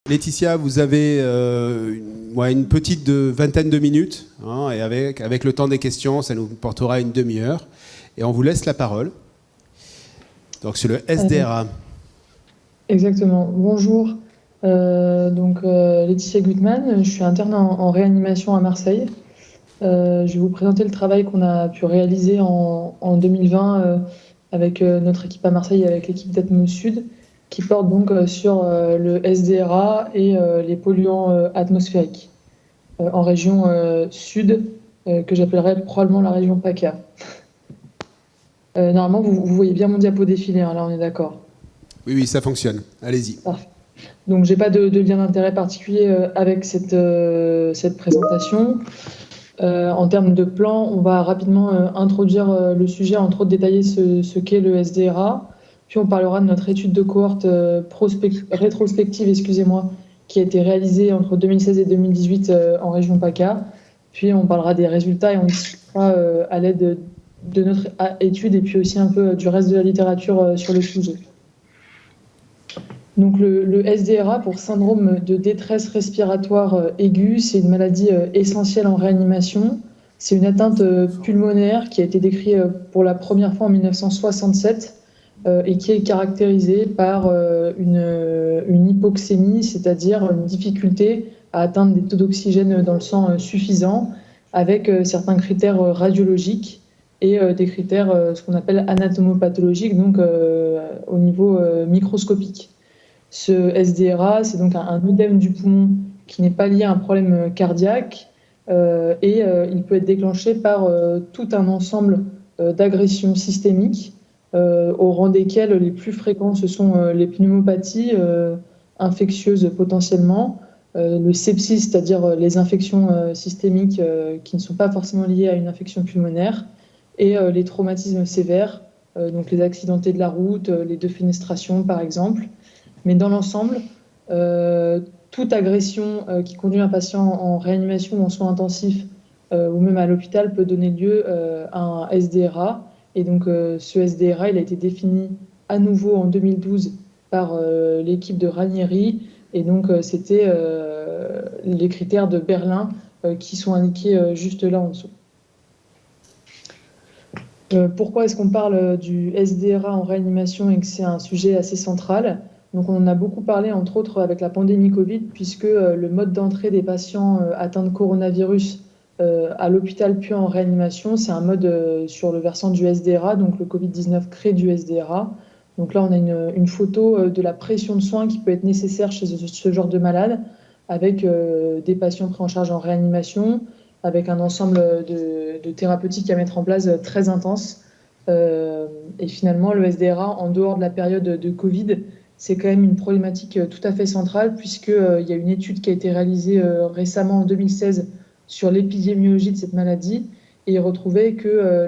Laetitia, vous avez une petite vingtaine de minutes, hein, et avec le temps des questions, ça nous portera une demi-heure. Et on vous laisse la parole. Donc sur le SDRA. Exactement. Bonjour. Laetitia Gutmann, je suis interne en réanimation à Marseille. Je vais vous présenter le travail qu'on a pu réaliser en 2020 avec notre équipe à Marseille et avec l'équipe d'Atmos Sud, qui porte donc sur le SDRA et les polluants atmosphériques en région sud, que j'appellerais probablement la région PACA. Normalement, vous voyez bien mon diapo défiler, hein, là on est d'accord. Oui, ça fonctionne. Allez-y. Parfait. Donc, j'ai pas de lien d'intérêt particulier avec cette présentation. En termes de plan, on va rapidement introduire le sujet, entre autres détailler ce qu'est le SDRA. Puis on parlera de notre étude de cohorte rétrospective, qui a été réalisée entre 2016 et 2018 en région PACA. Puis on parlera des résultats et on discutera à l'aide de notre étude et puis aussi un peu du reste de la littérature sur le sujet. Donc le SDRA, pour syndrome de détresse respiratoire aiguë, c'est une maladie essentielle en réanimation. C'est une atteinte pulmonaire qui a été décrite pour la première fois en 1967 et qui est caractérisée par une hypoxémie, c'est-à-dire une difficulté à atteindre des taux d'oxygène dans le sang suffisants, avec certains critères radiologiques et des critères ce qu'on appelle anatomopathologiques, donc au niveau microscopique. Ce SDRA, c'est donc un œdème du poumon qui n'est pas lié à un problème cardiaque et il peut être déclenché par tout un ensemble d'agressions systémiques au rang desquelles les plus fréquents ce sont les pneumopathies infectieuses potentiellement, le sepsis, c'est-à-dire les infections systémiques qui ne sont pas forcément liées à une infection pulmonaire, et les traumatismes sévères, donc les accidentés de la route, les défenestrations par exemple. Mais dans l'ensemble, toute agression qui conduit un patient en réanimation ou en soins intensifs ou même à l'hôpital peut donner lieu à un SDRA. Et donc ce SDRA, il a été défini à nouveau en 2012 par l'équipe de Ranieri. Et donc c'était les critères de Berlin qui sont indiqués juste là en dessous. Pourquoi est-ce qu'on parle du SDRA en réanimation et que c'est un sujet assez central ? Donc on en a beaucoup parlé, entre autres, avec la pandémie Covid, puisque le mode d'entrée des patients atteints de coronavirus à l'hôpital puis en réanimation, c'est un mode sur le versant du SDRA, donc le Covid-19 crée du SDRA. Donc là, on a une photo de la pression de soins qui peut être nécessaire chez ce genre de malade, avec des patients pris en charge en réanimation, avec un ensemble de thérapeutiques à mettre en place très intense. Et finalement, le SDRA, en dehors de la période de Covid, c'est quand même une problématique tout à fait centrale, puisqu'il y a une étude qui a été réalisée récemment en 2016 sur l'épidémiologie de cette maladie, et il retrouvait que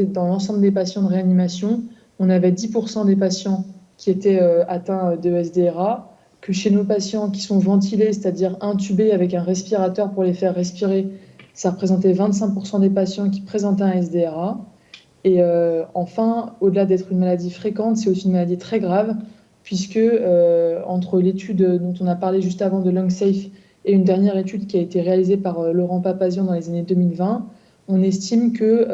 dans l'ensemble des patients de réanimation, on avait 10% des patients qui étaient atteints de SDRA, que chez nos patients qui sont ventilés, c'est-à-dire intubés avec un respirateur pour les faire respirer, ça représentait 25% des patients qui présentaient un SDRA. Et enfin, au-delà d'être une maladie fréquente, c'est aussi une maladie très grave, puisque entre l'étude dont on a parlé juste avant de LungSafe et une dernière étude qui a été réalisée par Laurent Papazian dans les années 2020, on estime que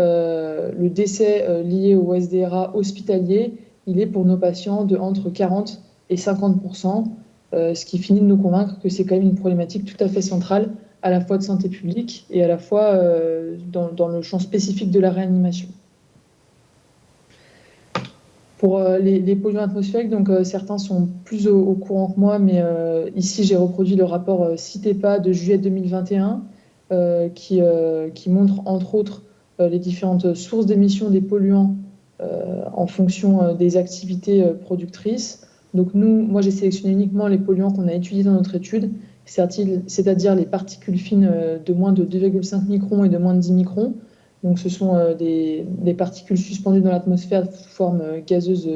le décès lié au SDRA hospitalier, il est pour nos patients de entre 40 et 50%, ce qui finit de nous convaincre que c'est quand même une problématique tout à fait centrale, à la fois de santé publique et à la fois dans le champ spécifique de la réanimation. Pour les polluants atmosphériques, donc certains sont plus au courant que moi, mais ici j'ai reproduit le rapport CITEPA de juillet 2021 qui montre entre autres les différentes sources d'émissions des polluants en fonction des activités productrices. Donc moi j'ai sélectionné uniquement les polluants qu'on a étudiés dans notre étude, c'est-à-dire les particules fines de moins de 2,5 microns et de moins de 10 microns. Donc ce sont des particules suspendues dans l'atmosphère sous forme gazeuse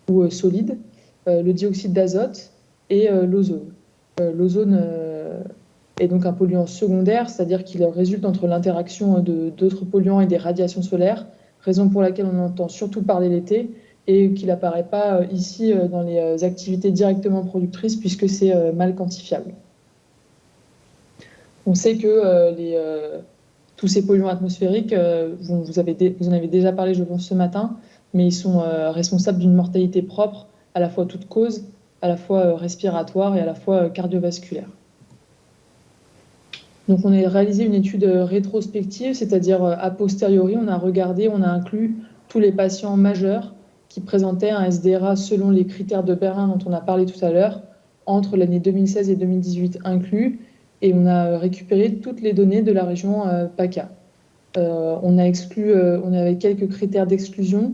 ou solide, le dioxyde d'azote et l'ozone. L'ozone est donc un polluant secondaire, c'est-à-dire qu'il résulte entre l'interaction d'autres polluants et des radiations solaires, raison pour laquelle on entend surtout parler l'été, et qui n'apparaît pas ici dans les activités directement productrices puisque c'est mal quantifiable. On sait que tous ces polluants atmosphériques, vous en avez déjà parlé, je pense, ce matin, mais ils sont responsables d'une mortalité propre, à la fois toute cause, à la fois respiratoire et à la fois cardiovasculaire. Donc on a réalisé une étude rétrospective, c'est-à-dire a posteriori, on a inclus tous les patients majeurs qui présentaient un SDRA selon les critères de Berlin dont on a parlé tout à l'heure, entre l'année 2016 et 2018 inclus, et on a récupéré toutes les données de la région PACA. On avait quelques critères d'exclusion.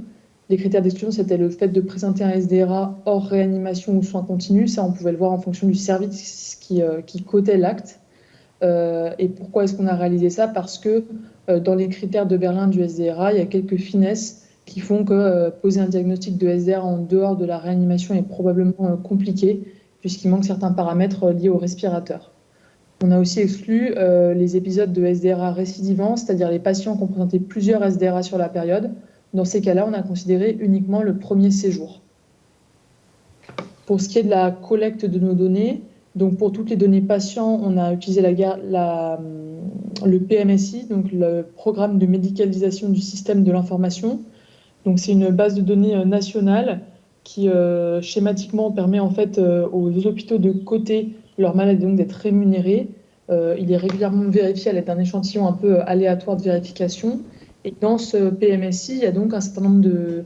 Les critères d'exclusion, c'était le fait de présenter un SDRA hors réanimation ou soins continus. Ça, on pouvait le voir en fonction du service qui cotait l'acte. Et pourquoi est-ce qu'on a réalisé ça? Parce que dans les critères de Berlin du SDRA, il y a quelques finesses qui font que poser un diagnostic de SDRA en dehors de la réanimation est probablement compliqué, puisqu'il manque certains paramètres liés au respirateur. On a aussi exclu les épisodes de SDRA récidivants, c'est-à-dire les patients qui ont présenté plusieurs SDRA sur la période. Dans ces cas-là, on a considéré uniquement le premier séjour. Pour ce qui est de la collecte de nos données, donc pour toutes les données patients, on a utilisé le PMSI, donc le programme de médicalisation du système de l'information. Donc c'est une base de données nationale qui schématiquement permet en fait aux hôpitaux de coter leurs malades, donc d'être rémunérés. Il est régulièrement vérifié à l'aide d'un échantillon un peu aléatoire de vérification. Et dans ce PMSI, il y a donc un certain nombre de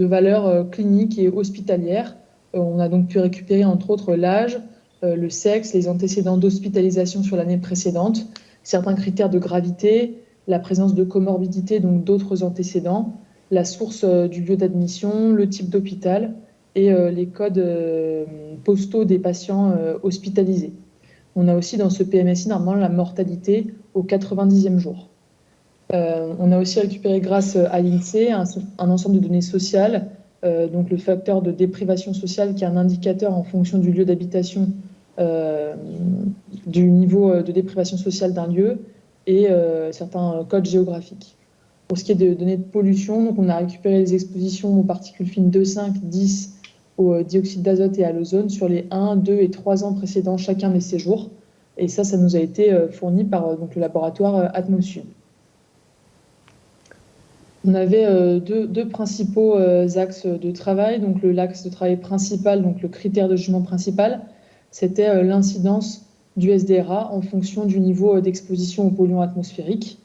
valeurs cliniques et hospitalières. On a donc pu récupérer entre autres l'âge, le sexe, les antécédents d'hospitalisation sur l'année précédente, certains critères de gravité, la présence de comorbidité, donc d'autres antécédents, la source du lieu d'admission, le type d'hôpital et les codes postaux des patients hospitalisés. On a aussi dans ce PMSI normalement la mortalité au 90e jour. On a aussi récupéré grâce à l'INSEE un ensemble de données sociales, donc le facteur de déprivation sociale qui est un indicateur en fonction du lieu d'habitation du niveau de déprivation sociale d'un lieu et certains codes géographiques. Pour ce qui est de données de pollution, donc on a récupéré les expositions aux particules fines 2, 5, 10, au dioxyde d'azote et à l'ozone sur les 1, 2 et 3 ans précédents chacun des séjours. Et ça nous a été fourni par donc, le laboratoire Atmosud. On avait deux principaux axes de travail. Donc l'axe de travail principal, donc le critère de jugement principal, c'était l'incidence du SDRA en fonction du niveau d'exposition aux polluants atmosphériques.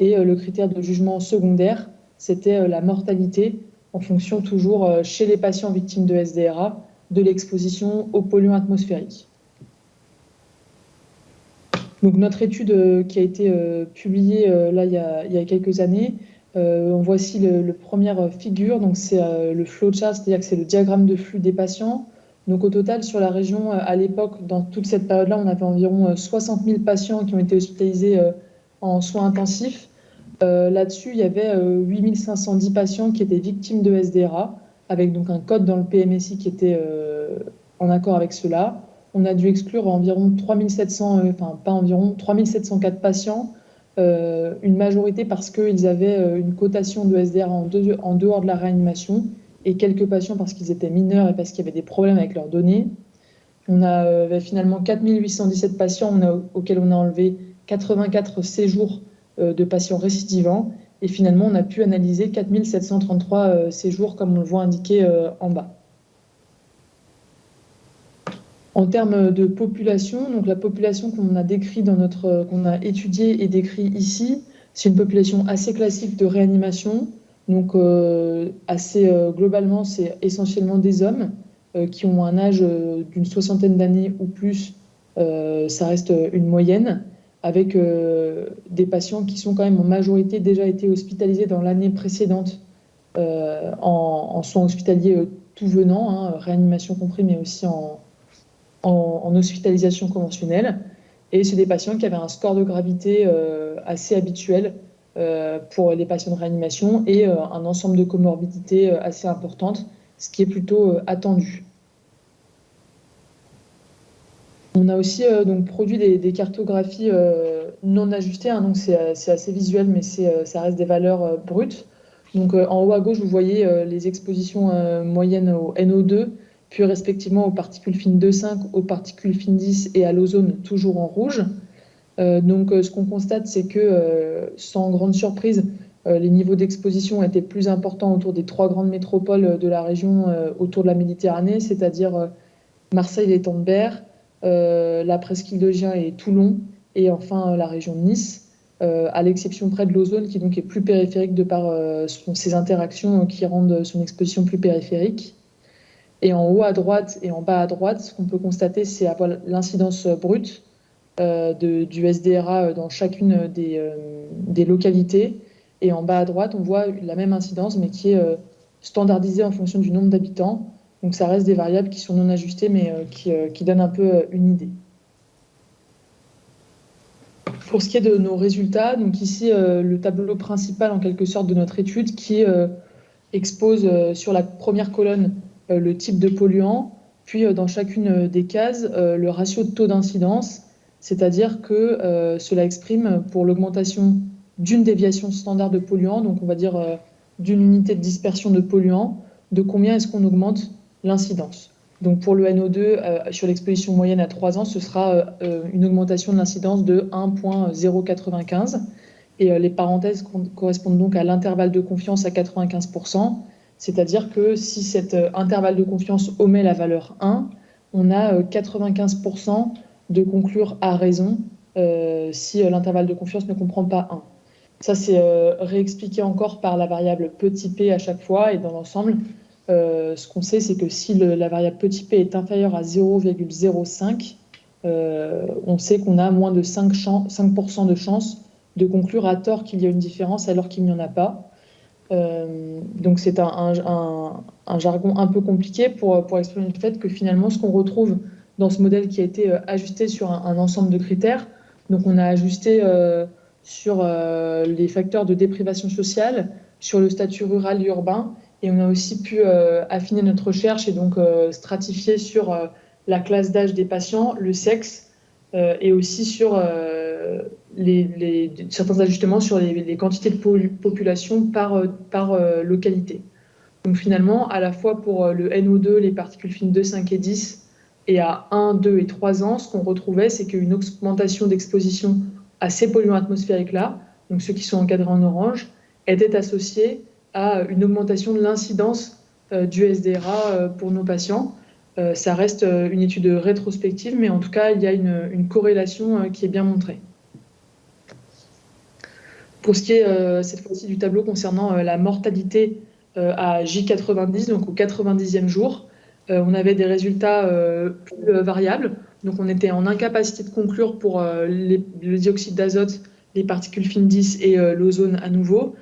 Et le critère de jugement secondaire, c'était la mortalité en fonction toujours chez les patients victimes de SDRA de l'exposition aux polluants atmosphériques. Donc notre étude qui a été publiée là il y a quelques années, voici le première figure, donc c'est le flowchart, c'est-à-dire que c'est le diagramme de flux des patients. Donc au total sur la région, à l'époque, dans toute cette période-là, on avait environ 60 000 patients qui ont été hospitalisés en soins intensifs. Là-dessus, il y avait 8 510 patients qui étaient victimes de SDRA, avec donc un code dans le PMSI qui était en accord avec cela. On a dû exclure environ 3704 patients, une majorité parce qu'ils avaient une cotation de SDRA en dehors de la réanimation, et quelques patients parce qu'ils étaient mineurs et parce qu'il y avait des problèmes avec leurs données. On avait finalement 4 817 patients auxquels on a enlevé 84 séjours de patients récidivants. Et finalement, on a pu analyser 4 733 séjours, comme on le voit indiqué en bas. En termes de population, donc la population qu'on a décrit qu'on a étudiée et décrit ici, c'est une population assez classique de réanimation. Donc globalement, c'est essentiellement des hommes qui ont un âge d'une soixantaine d'années ou plus. Ça reste une moyenne, avec des patients qui sont quand même en majorité déjà été hospitalisés dans l'année précédente en soins hospitaliers tout venant, hein, réanimation compris, mais aussi en hospitalisation conventionnelle. Et c'est des patients qui avaient un score de gravité assez habituel pour les patients de réanimation et un ensemble de comorbidités assez importantes, ce qui est plutôt attendu. On a aussi donc produit des cartographies non ajustées, hein, donc c'est assez visuel, mais ça reste des valeurs brutes. Donc en haut à gauche, vous voyez les expositions moyennes au NO2, puis respectivement aux particules fines 2,5, aux particules fines 10 et à l'ozone, toujours en rouge. Donc ce qu'on constate, c'est que sans grande surprise, les niveaux d'exposition étaient plus importants autour des 3 grandes métropoles de la région autour de la Méditerranée, c'est-à-dire Marseille et Tandbert, la presqu'île de Gien et Toulon, et enfin la région de Nice, à l'exception près de l'ozone, qui donc est plus périphérique de par ses interactions qui rendent son exposition plus périphérique. Et en haut à droite et en bas à droite, ce qu'on peut constater, c'est l'incidence brute du SDRA dans chacune des localités. Et en bas à droite, on voit la même incidence, mais qui est standardisée en fonction du nombre d'habitants. Donc ça reste des variables qui sont non ajustées, mais qui donnent un peu une idée. Pour ce qui est de nos résultats, donc ici le tableau principal en quelque sorte de notre étude qui expose sur la première colonne le type de polluant, puis dans chacune des cases le ratio de taux d'incidence, c'est-à-dire que cela exprime pour l'augmentation d'une déviation standard de polluant, donc on va dire d'une unité de dispersion de polluant, de combien est-ce qu'on augmente l'incidence. Donc pour le NO2, sur l'exposition moyenne à 3 ans, ce sera une augmentation de l'incidence de 1,095. Et les parenthèses correspondent donc à l'intervalle de confiance à 95%. C'est-à-dire que si cet intervalle de confiance omet la valeur 1, on a 95% de conclure à raison si l'intervalle de confiance ne comprend pas 1. Ça, c'est réexpliqué encore par la variable petit p à chaque fois. Et dans l'ensemble, ce qu'on sait, c'est que si la variable petit p est inférieure à 0,05, on sait qu'on a moins de 5% de chances de conclure à tort qu'il y a une différence alors qu'il n'y en a pas. Donc c'est un jargon un peu compliqué pour exprimer le fait que finalement, ce qu'on retrouve dans ce modèle qui a été ajusté sur un ensemble de critères, donc on a ajusté sur les facteurs de déprivation sociale, sur le statut rural et urbain, et on a aussi pu affiner notre recherche et donc stratifier sur la classe d'âge des patients, le sexe, et aussi sur certains ajustements sur les quantités de population par localité. Donc finalement, à la fois pour le NO2, les particules fines 2, 5 et 10, et à 1, 2 et 3 ans, ce qu'on retrouvait, c'est qu'une augmentation d'exposition à ces polluants atmosphériques-là, donc ceux qui sont encadrés en orange, était associée à une augmentation de l'incidence du SDRA pour nos patients. Ça reste une étude rétrospective, mais en tout cas, il y a une corrélation qui est bien montrée. Pour ce qui est cette fois-ci du tableau concernant la mortalité à J90, donc au 90e jour, on avait des résultats plus variables. Donc on était en incapacité de conclure pour le dioxyde d'azote, les particules fines 10 et l'ozone à nouveau.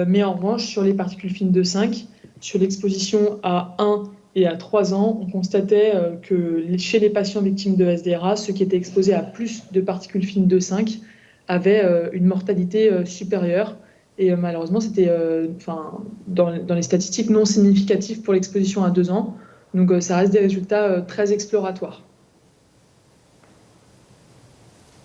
Mais en revanche, sur les particules fines de 5, sur l'exposition à 1 et à 3 ans, on constatait que chez les patients victimes de SDRA, ceux qui étaient exposés à plus de particules fines de 5 avaient une mortalité supérieure. Et malheureusement, c'était dans les statistiques non significatives pour l'exposition à 2 ans. Donc ça reste des résultats très exploratoires.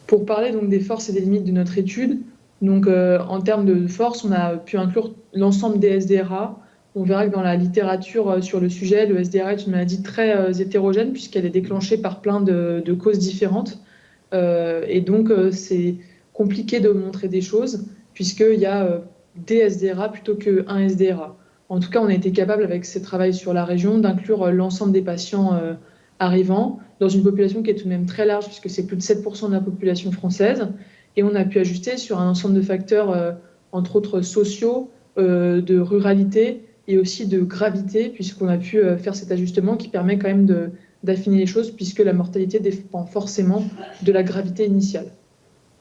Pour parler donc des forces et des limites de notre étude, donc en termes de force, on a pu inclure l'ensemble des SDRA. On verra que dans la littérature sur le sujet, le SDRA est une maladie très hétérogène puisqu'elle est déclenchée par plein de causes différentes. Et donc c'est compliqué de montrer des choses puisqu'il y a des SDRA plutôt qu'un SDRA. En tout cas, on a été capable, avec ces travaux sur la région, d'inclure l'ensemble des patients arrivants dans une population qui est tout de même très large, puisque c'est plus de 7% de la population française. Et on a pu ajuster sur un ensemble de facteurs, entre autres sociaux, de ruralité et aussi de gravité, puisqu'on a pu faire cet ajustement qui permet quand même d'affiner les choses, puisque la mortalité dépend forcément de la gravité initiale.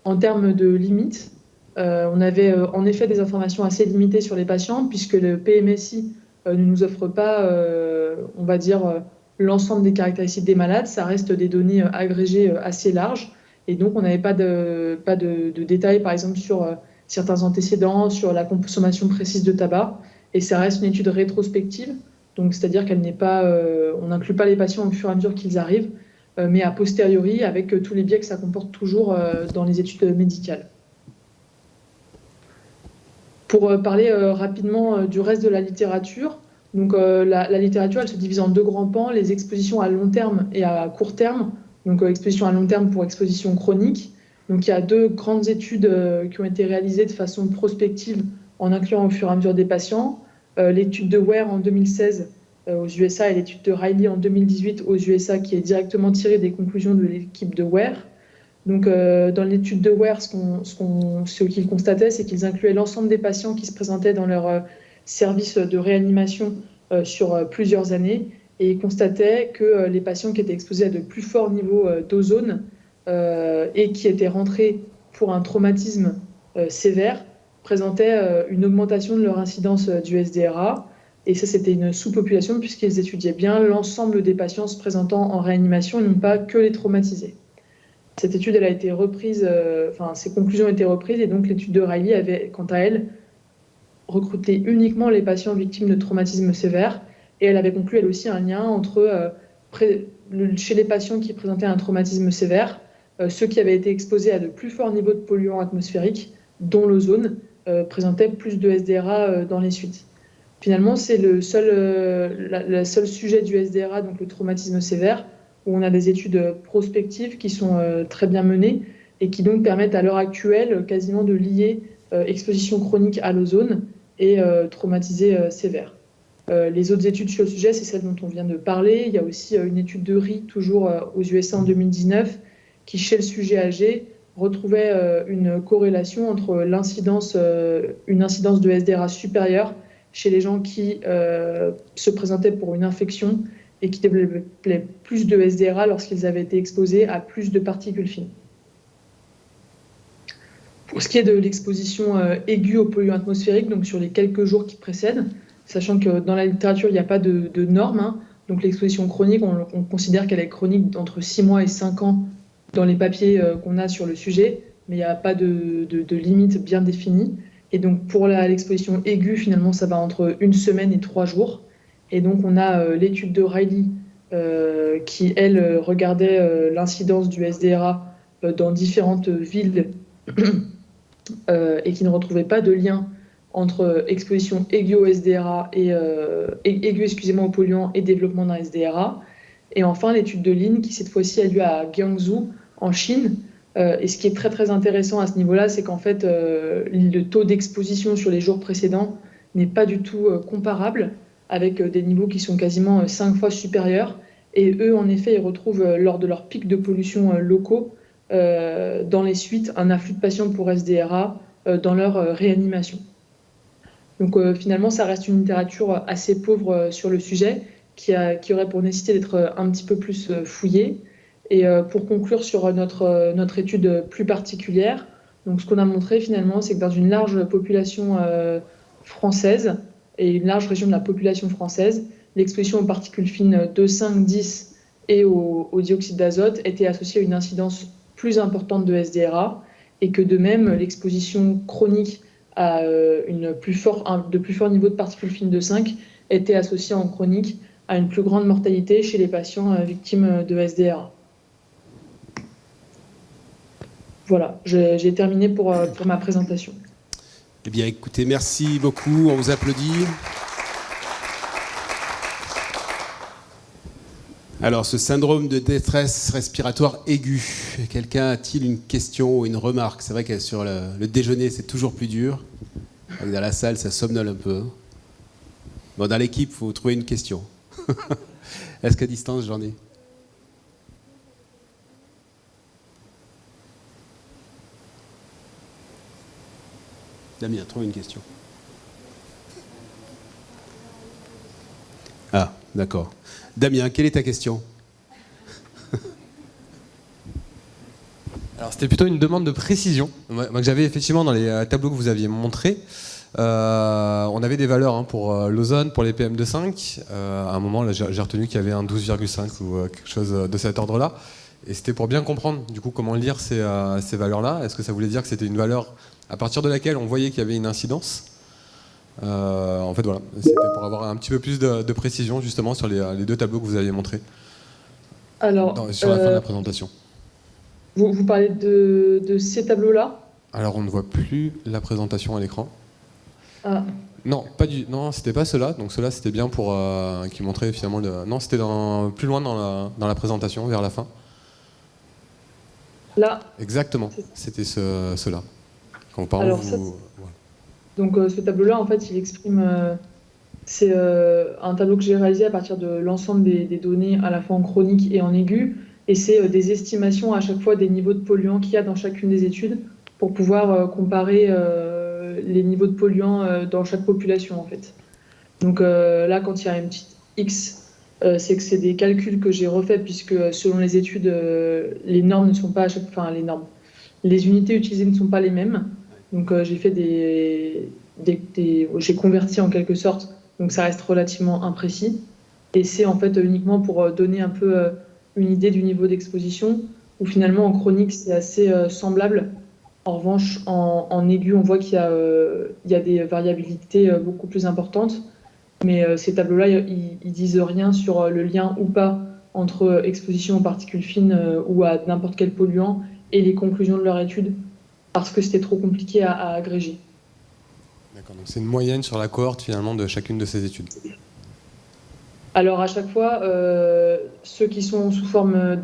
En termes de limites, on avait en effet des informations assez limitées sur les patients, puisque le PMSI ne nous offre pas, on va dire, l'ensemble des caractéristiques des malades. Ça reste des données agrégées assez larges. Et donc, on n'avait pas de détails, par exemple, sur certains antécédents, sur la consommation précise de tabac. Et ça reste une étude rétrospective. Donc, c'est-à-dire qu'elle n'est pas, on n'inclut pas les patients au fur et à mesure qu'ils arrivent, mais a posteriori, avec tous les biais que ça comporte toujours dans les études médicales. Pour parler rapidement du reste de la littérature, donc la littérature, elle se divise en deux grands pans, les expositions à long terme et à court terme. Donc exposition à long terme pour exposition chronique. Donc il y a deux grandes études qui ont été réalisées de façon prospective en incluant au fur et à mesure des patients. L'étude de Ware en 2016 aux USA et l'étude de Riley en 2018 aux USA qui est directement tirée des conclusions de l'équipe de Ware. Donc, dans l'étude de Ware, ce qu'ils constataient, c'est qu'ils incluaient l'ensemble des patients qui se présentaient dans leur service de réanimation sur plusieurs années. Et ils constataient que les patients qui étaient exposés à de plus forts niveaux d'ozone et qui étaient rentrés pour un traumatisme sévère présentaient une augmentation de leur incidence du SDRA. Et ça, c'était une sous-population puisqu'ils étudiaient bien l'ensemble des patients se présentant en réanimation et non pas que les traumatisés. Cette étude, elle a été reprise, ses conclusions ont été reprises, et donc l'étude de Riley avait, quant à elle, recruté uniquement les patients victimes de traumatismes sévères, et elle avait conclu, elle aussi, un lien entre, chez les patients qui présentaient un traumatisme sévère, ceux qui avaient été exposés à de plus forts niveaux de polluants atmosphériques, dont l'ozone, présentaient plus de SDRA dans les suites. Finalement, c'est le seul sujet du SDRA, donc le traumatisme sévère, où on a des études prospectives qui sont très bien menées et qui donc permettent à l'heure actuelle quasiment de lier exposition chronique à l'ozone et traumatisé sévère. Les autres études sur le sujet, c'est celle dont on vient de parler. Il y a aussi une étude de Rie, toujours aux USA en 2019, qui, chez le sujet âgé, retrouvait une corrélation entre une incidence de SDRA supérieure chez les gens qui se présentaient pour une infection et qui développaient plus de SDRA lorsqu'ils avaient été exposés à plus de particules fines. Pour ce qui est de l'exposition aiguë aux polluants atmosphériques, donc sur les quelques jours qui précèdent, sachant que dans la littérature, il n'y a pas de normes, donc l'exposition chronique, on considère qu'elle est chronique entre 6 mois et 5 ans dans les papiers qu'on a sur le sujet, mais il n'y a pas de limite bien définie. Et donc pour l'exposition aiguë, finalement, ça va entre 1 semaine et 3 jours. Et donc, on a l'étude de Riley qui, elle, regardait l'incidence du SDRA dans différentes villes et qui ne retrouvait pas de lien entre exposition aiguë au SDRA aux polluants et développement d'un SDRA. Et enfin, l'étude de Lin qui, cette fois-ci, a lieu à Guangzhou, en Chine. Et ce qui est très, très intéressant à ce niveau-là, c'est qu'en fait, le taux d'exposition sur les jours précédents n'est pas du tout comparable, avec des niveaux qui sont quasiment 5 fois supérieurs. Et eux, en effet, ils retrouvent, lors de leurs pics de pollution locaux, dans les suites, un afflux de patients pour SDRA dans leur réanimation. Donc finalement, ça reste une littérature assez pauvre sur le sujet, qui aurait pour nécessité d'être un petit peu plus fouillée. Et pour conclure sur notre étude plus particulière, donc ce qu'on a montré finalement, c'est que dans une large population française, et une large région de la population française, l'exposition aux particules fines 2, 5, 10 et au dioxyde d'azote était associée à une incidence plus importante de SDRA, et que de même, l'exposition chronique à de plus forts niveaux de particules fines de 5 était associée en chronique à une plus grande mortalité chez les patients victimes de SDRA. Voilà, j'ai terminé pour ma présentation. Eh bien, écoutez, merci beaucoup. On vous applaudit. Alors, ce syndrome de détresse respiratoire aiguë, quelqu'un a-t-il une question ou une remarque? C'est vrai que sur le déjeuner, c'est toujours plus dur. Dans la salle, ça somnole un peu. Bon, dans l'équipe, il faut trouver une question. Est-ce qu'à distance, j'en ai? Damien, trouve une question. Ah, d'accord. Damien, quelle est ta question? Alors, c'était plutôt une demande de précision. Moi, que j'avais effectivement dans les tableaux que vous aviez montrés. On avait des valeurs pour l'ozone, pour les PM2,5. À un moment, là, j'ai retenu qu'il y avait un 12,5 ou quelque chose de cet ordre-là. Et c'était pour bien comprendre, du coup, comment lire ces valeurs-là. Est-ce que ça voulait dire que c'était une valeur à partir de laquelle on voyait qu'il y avait une incidence? En fait, voilà. C'était pour avoir un petit peu plus de précision, justement, sur les deux tableaux que vous aviez montrés. Alors, sur la fin de la présentation. Vous parlez de ces tableaux-là? Alors, on ne voit plus la présentation à l'écran. Ah, Non, non, c'était pas cela. Donc cela, c'était bien pour qui montrait finalement le. Non, c'était plus loin dans la présentation, vers la fin. là, Exactement. C'était cela. Quand par alors ça, donc ce tableau-là, en fait, il exprime. C'est un tableau que j'ai réalisé à partir de l'ensemble des données, à la fois en chronique et en aigu. Et c'est des estimations à chaque fois des niveaux de polluants qu'il y a dans chacune des études pour pouvoir comparer les niveaux de polluants dans chaque population, en fait. Donc là, quand il y a une petite X, c'est que c'est des calculs que j'ai refaits puisque selon les études, les normes ne sont pas à chaque... Enfin, les normes. Les unités utilisées ne sont pas les mêmes. Donc j'ai fait j'ai converti en quelque sorte, donc ça reste relativement imprécis. Et c'est en fait uniquement pour donner un peu une idée du niveau d'exposition, où finalement en chronique c'est assez semblable. En revanche, en aigu, on voit il y a des variabilités beaucoup plus importantes. Mais ces tableaux-là, ils disent rien sur le lien ou pas entre exposition aux particules fines ou à n'importe quel polluant et les conclusions de leur étude, parce que c'était trop compliqué à agréger. D'accord. Donc c'est une moyenne sur la cohorte finalement de chacune de ces études. Alors à chaque fois, ceux qui sont sous forme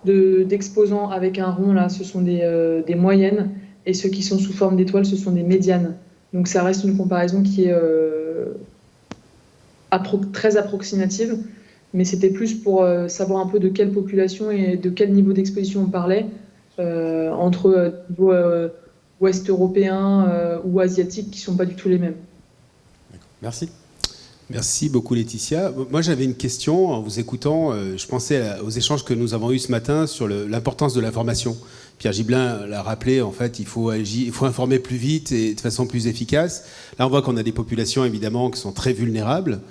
d'exposants avec un rond, là, ce sont des moyennes, et ceux qui sont sous forme d'étoiles, ce sont des médianes. Donc ça reste une comparaison qui est très approximative, mais c'était plus pour savoir un peu de quelle population et de quel niveau d'exposition on parlait, entre niveau ouest européen ou asiatique, qui ne sont pas du tout les mêmes. Merci. Merci beaucoup Laetitia. Moi j'avais une question en vous écoutant. Je pensais aux échanges que nous avons eus ce matin sur l'importance de l'information. Pierre Gibelin l'a rappelé, en fait, il faut informer plus vite et de façon plus efficace. Là on voit qu'on a des populations évidemment qui sont très vulnérables.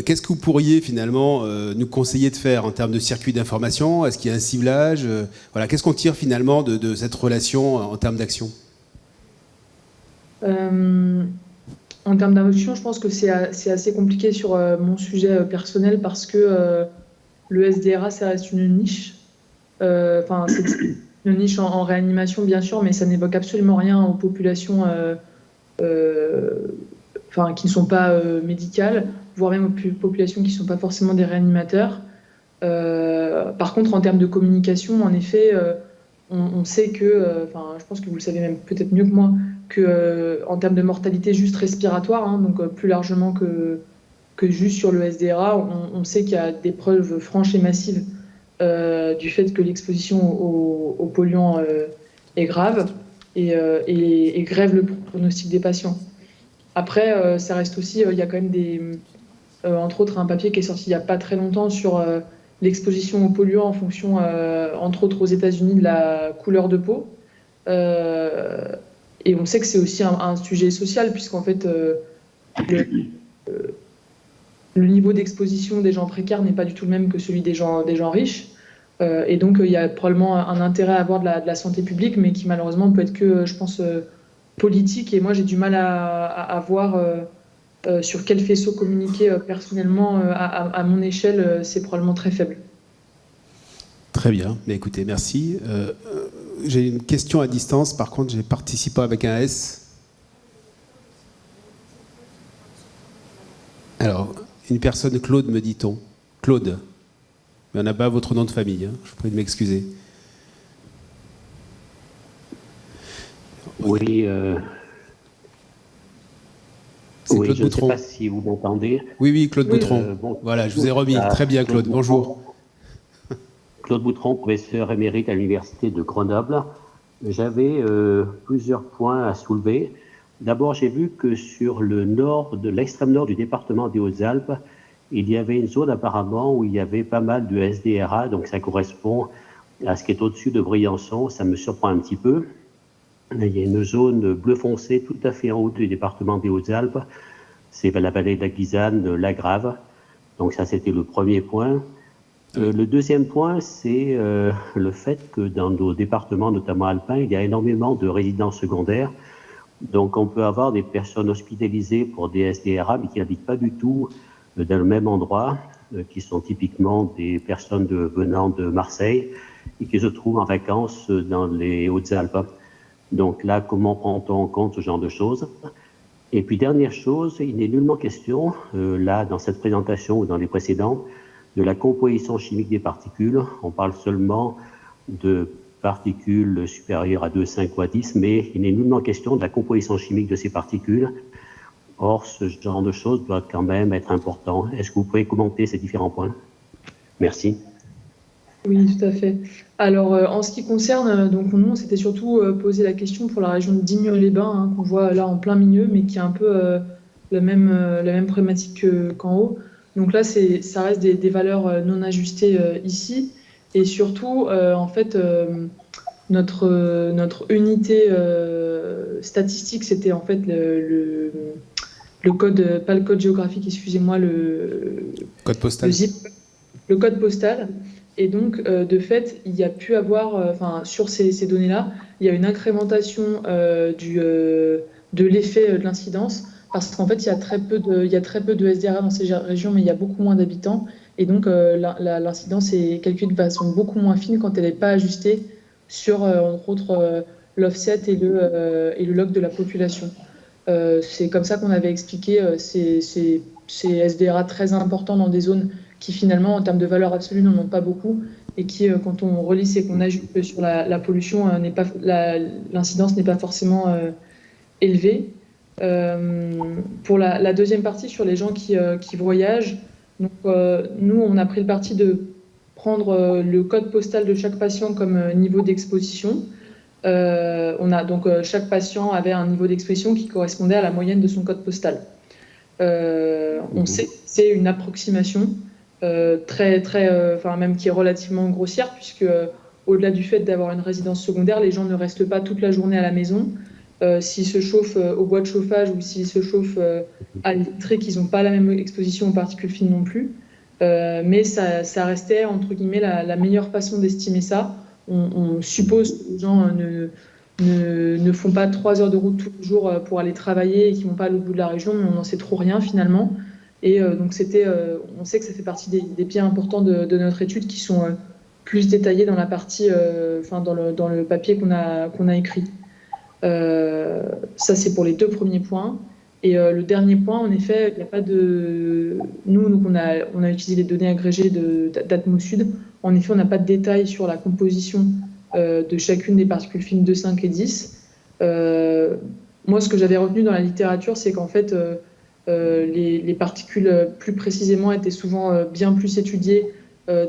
Qu'est-ce que vous pourriez finalement nous conseiller de faire en termes de circuit d'information? Est-ce qu'il y a un ciblage? Voilà, qu'est-ce qu'on tire finalement de cette relation en termes d'action? En termes d'investissement, je pense que c'est assez compliqué sur mon sujet personnel parce que le SDRA, ça reste une niche. Enfin, c'est une niche en réanimation, bien sûr, mais ça n'évoque absolument rien aux populations qui ne sont pas médicales, voire même aux populations qui ne sont pas forcément des réanimateurs. Par contre, en termes de communication, en effet, on sait que, je pense que vous le savez même peut-être mieux que moi, en termes de mortalité juste respiratoire, hein, donc plus largement que juste sur le SDRA, on sait qu'il y a des preuves franches et massives du fait que l'exposition aux polluants est grave et grève le pronostic des patients. Après, ça reste aussi, il y a quand même entre autres un papier qui est sorti il n'y a pas très longtemps sur l'exposition aux polluants en fonction, entre autres aux États-Unis, de la couleur de peau. Et on sait que c'est aussi un sujet social, puisqu'en fait, le niveau d'exposition des gens précaires n'est pas du tout le même que celui des gens riches. Et donc, il y a probablement un intérêt à avoir de la santé publique, mais qui malheureusement peut être que, je pense, politique. Et moi, j'ai du mal à voir sur quel faisceau communiquer personnellement à mon échelle. C'est probablement très faible. Très bien. Mais écoutez, merci. J'ai une question à distance. Par contre, j'ai participé avec un S. Alors, une personne, Claude, me dit-on. Claude. Mais on n'a pas votre nom de famille. Hein. Je vous prie de m'excuser. Oui. Oui, je ne sais pas si vous m'entendez. Oui, Claude Boutron. Voilà, je vous ai remis. Très bien, Claude. Bonjour. Claude Boutron, professeur émérite à l'Université de Grenoble. J'avais plusieurs points à soulever. D'abord, j'ai vu que sur l'extrême nord du département des Hautes-Alpes, il y avait une zone apparemment où il y avait pas mal de SDRA, donc ça correspond à ce qui est au-dessus de Briançon. Ça me surprend un petit peu. Il y a une zone bleu foncé tout à fait en haut du département des Hautes-Alpes. C'est la vallée de la Guisane, la Grave. Donc ça, c'était le premier point. Le deuxième point, c'est le fait que dans nos départements, notamment alpins, il y a énormément de résidences secondaires. Donc on peut avoir des personnes hospitalisées pour des SDRA, mais qui n'habitent pas du tout dans le même endroit, qui sont typiquement des personnes venant de Marseille et qui se trouvent en vacances dans les Hautes-Alpes. Donc là, comment prend-on en compte ce genre de choses? Et puis dernière chose, il n'est nullement question, là dans cette présentation ou dans les précédentes, de la composition chimique des particules. On parle seulement de particules supérieures à 2, 5 ou à 10, mais il n'est nullement question de la composition chimique de ces particules. Or, ce genre de choses doit quand même être important. Est-ce que vous pouvez commenter ces différents points? Merci. Oui, tout à fait. Alors, en ce qui concerne, donc nous, on s'était surtout posé la question pour la région de Digne-les-Bains, hein, qu'on voit là en plein milieu, mais qui est un peu la même problématique qu'en haut. Donc là, ça reste des valeurs non ajustées ici. Et surtout, en fait, notre unité statistique, c'était en fait le code, pas le code géographique, excusez-moi, Code postal. Le code postal. Et donc, de fait, il y a pu avoir, sur ces données-là, il y a une incrémentation de l'effet de l'incidence, parce qu'en fait, il y a très peu de SDRA dans ces régions, mais il y a beaucoup moins d'habitants. Et donc, l'incidence est calculée de façon beaucoup moins fine quand elle n'est pas ajustée sur, entre autres, l'offset et le log de la population. C'est comme ça qu'on avait expliqué ces SDRA très importants dans des zones qui finalement, en termes de valeur absolue, n'en ont pas beaucoup, et qui, quand on relisse et qu'on ajoute sur la pollution, l'incidence n'est pas forcément élevée. Pour la deuxième partie, sur les gens qui voyagent, donc, nous, on a pris le parti de prendre le code postal de chaque patient comme niveau d'exposition. Chaque patient avait un niveau d'exposition qui correspondait à la moyenne de son code postal. On sait que c'est une approximation même qui est relativement grossière, puisque au-delà du fait d'avoir une résidence secondaire, les gens ne restent pas toute la journée à la maison. S'ils se chauffent au bois de chauffage ou s'ils se chauffent à l'électrique, ils n'ont pas la même exposition aux particules fines non plus. Mais ça restait, entre guillemets, la meilleure façon d'estimer ça. On suppose que les gens ne font pas 3 heures de route tous les jours pour aller travailler et qu'ils ne vont pas à l'autre bout de la région, mais on n'en sait trop rien finalement. Et donc on sait que ça fait partie des biais importants de notre étude qui sont plus détaillés dans la partie, dans le papier qu'on a écrit. Ça, c'est pour les 2 premiers points. Et le dernier point, en effet, il n'y a pas de... Nous, on a utilisé les données agrégées d'Atmosud. En effet, on n'a pas de détails sur la composition de chacune des particules fines de 5 et 10. Moi, ce que j'avais retenu dans la littérature, c'est qu'en fait, les particules, plus précisément, étaient souvent bien plus étudiées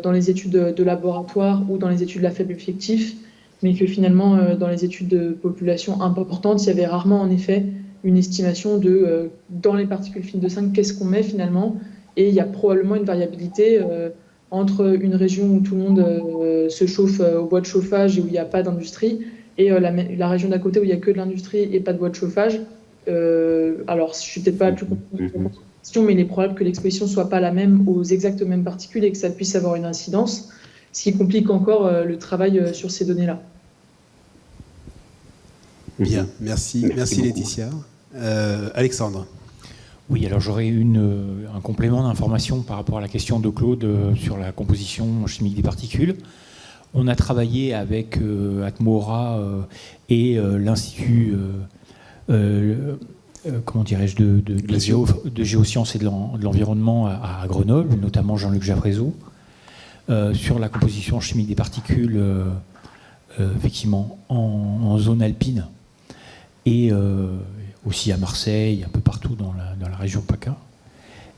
dans les études de laboratoire ou dans les études de la faible effectif, mais que finalement, dans les études de population importantes, il y avait rarement, en effet, une estimation de, dans les particules fines de 5, qu'est-ce qu'on met finalement. Et il y a probablement une variabilité entre une région où tout le monde se chauffe au bois de chauffage et où il n'y a pas d'industrie, et la région d'à côté où il n'y a que de l'industrie et pas de bois de chauffage. Alors, je ne suis peut-être pas la plus compétente, mais il est probable que l'exposition ne soit pas la même aux exactes mêmes particules et que ça puisse avoir une incidence, ce qui complique encore le travail sur ces données-là. Bien, merci Laetitia. Alexandre. Oui, alors j'aurais un complément d'information par rapport à la question de Claude sur la composition chimique des particules. On a travaillé avec Atmora et l'Institut de géosciences et de l'environnement à Grenoble, notamment Jean-Luc Jaffrézot, sur la composition chimique des particules effectivement en zone alpine et aussi à Marseille, un peu partout dans la région PACA.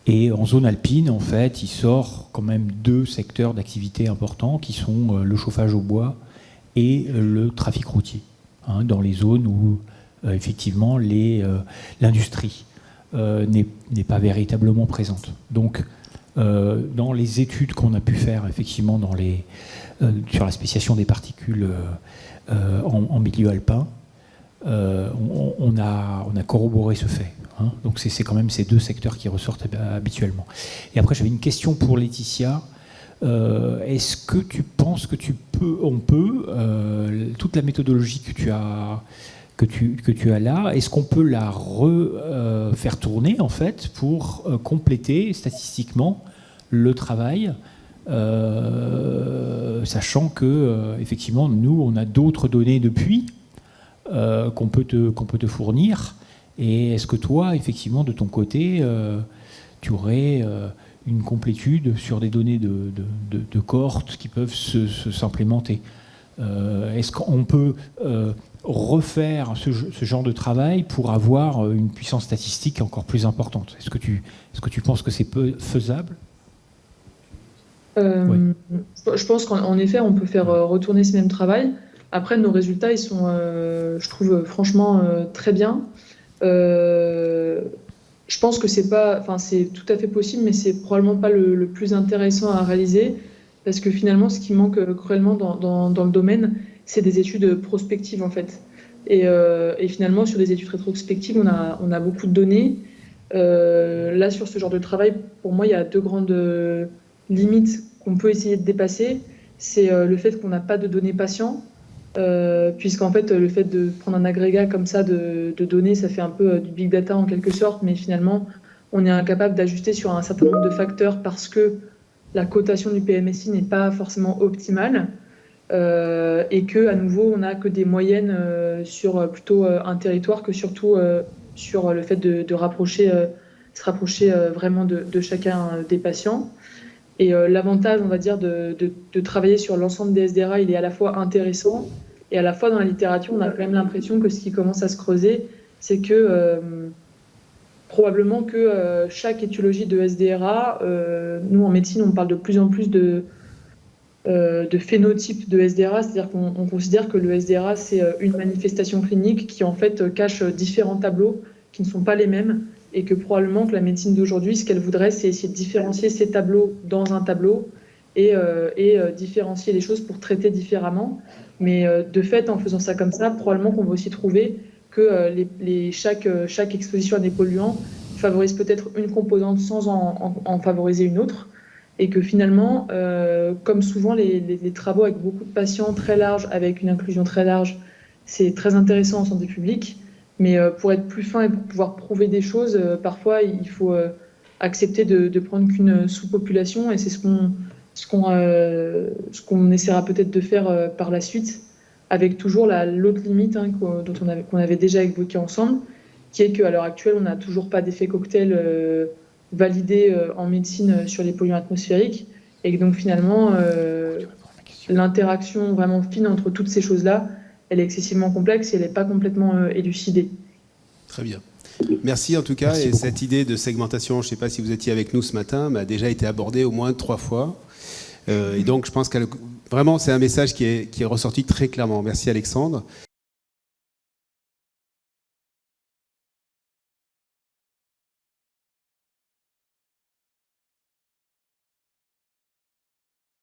Et en zone alpine, en fait, il sort quand même 2 secteurs d'activité importants qui sont le chauffage au bois et le trafic routier, hein, dans les zones où effectivement l'industrie n'est pas véritablement présente. Donc, dans les études qu'on a pu faire effectivement sur la spéciation des particules en milieu alpin, on a corroboré ce fait. Hein. Donc c'est quand même ces 2 secteurs qui ressortent habituellement. Et après, j'avais une question pour Laetitia. Est-ce que tu penses que on peut toute la méthodologie que tu as là, est-ce qu'on peut la faire tourner en fait pour compléter statistiquement le travail, sachant que effectivement nous on a d'autres données depuis qu'on peut te fournir. Et est-ce que toi, effectivement, de ton côté, tu aurais une complétude sur des données de cohortes qui peuvent s'implémenter? Est-ce qu'on peut refaire ce genre de travail pour avoir une puissance statistique encore plus importante? Est-ce que tu penses que c'est faisable? Oui. Je pense qu'en effet, on peut faire retourner ce même travail. Après, nos résultats, ils sont, je trouve, franchement très bien. Je pense que c'est tout à fait possible, mais c'est probablement pas le plus intéressant à réaliser, parce que finalement, ce qui manque cruellement dans le domaine, c'est des études prospectives en fait. Et finalement, sur des études rétrospectives, on a beaucoup de données. Là, sur ce genre de travail, pour moi, il y a deux grandes limites qu'on peut essayer de dépasser. C'est le fait qu'on n'a pas de données patients, puisqu'en fait, le fait de prendre un agrégat comme ça de données, ça fait un peu du big data en quelque sorte, mais finalement, on est incapable d'ajuster sur un certain nombre de facteurs parce que la cotation du PMSI n'est pas forcément optimale, et que à nouveau, on n'a que des moyennes sur plutôt un territoire que surtout sur le fait de se rapprocher vraiment de chacun des patients. Et l'avantage, on va dire, de travailler sur l'ensemble des SDRA, il est à la fois intéressant et à la fois dans la littérature, on a quand même l'impression que ce qui commence à se creuser, c'est que probablement que chaque étiologie de SDRA, nous en médecine, on parle de plus en plus de phénotypes de SDRA, c'est-à-dire qu'on considère que le SDRA, c'est une manifestation clinique qui en fait cache différents tableaux qui ne sont pas les mêmes, et que probablement que la médecine d'aujourd'hui, ce qu'elle voudrait, c'est essayer de différencier ces tableaux dans un tableau et différencier les choses pour traiter différemment. Mais de fait, en faisant ça comme ça, probablement qu'on va aussi trouver que chaque exposition à des polluants favorise peut-être une composante sans en favoriser une autre, et que finalement, comme souvent les travaux avec beaucoup de patients très larges, avec une inclusion très large, c'est très intéressant en santé publique. Mais pour être plus fin et pour pouvoir prouver des choses, parfois il faut accepter de prendre qu'une sous-population, et c'est ce qu'on essaiera peut-être de faire par la suite, avec toujours l'autre limite qu'on avait déjà évoquée ensemble, qui est qu'à l'heure actuelle, on n'a toujours pas d'effet cocktail validé en médecine sur les polluants atmosphériques, et que donc finalement, l'interaction vraiment fine entre toutes ces choses-là, elle est excessivement complexe et elle n'est pas complètement élucidée. Très bien. Merci en tout cas. Merci beaucoup. Cette idée de segmentation, je ne sais pas si vous étiez avec nous ce matin, mais a déjà été abordée au moins 3 fois. Et donc je pense que vraiment c'est un message qui est ressorti très clairement. Merci Alexandre.